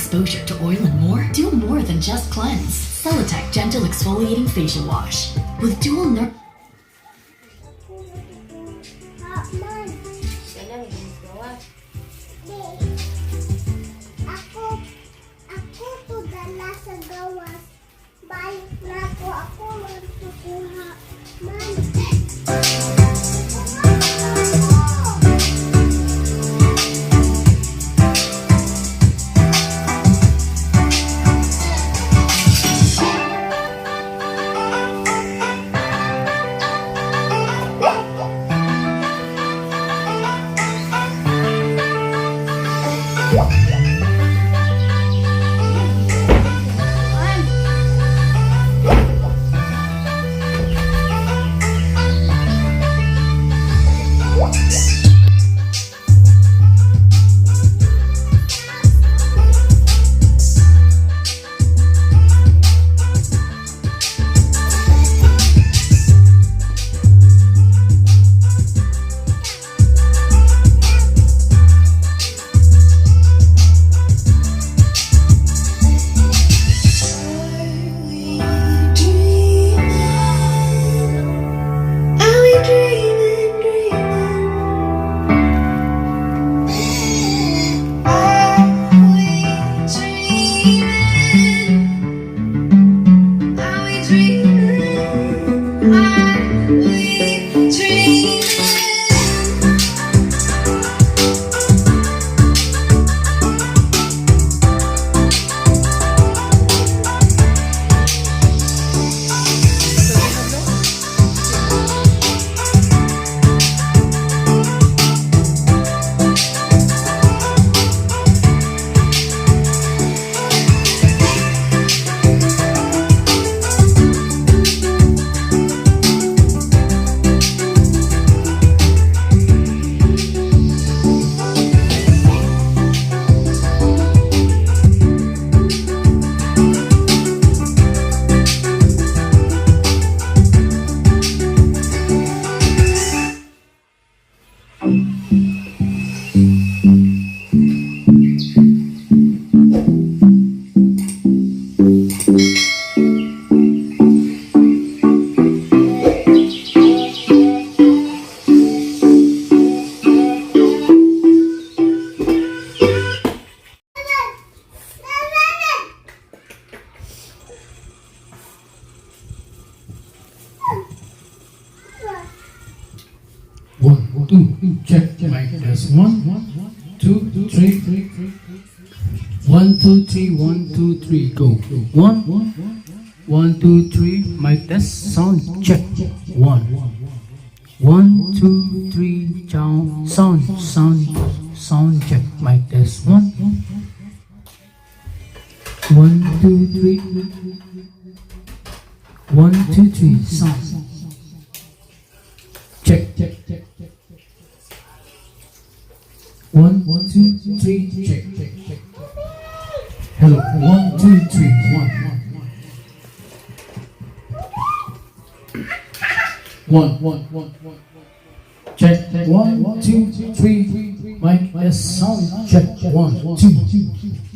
exposure to oil and more? Do more than just cleanse. Celatec Gentle Exfoliating Facial Wash with dual nerve. Ako dala sa gawas. Balik na ako magkukuha. Man. One, two, check, mic test. 1, 2, 3. 1, 2, 3, 1, 2, 3, go. 1, 1, 2, 3, mic test, sound check. 1, 1, 2, 3, sound check, mic test. 1, 1, 2, 3. 1, 2, 3, sound. Check. 1, 2, 3, check. Hello. 1, 2, 3, 1. Check. 1, 2, 3. Mic test sound check. 1, 2.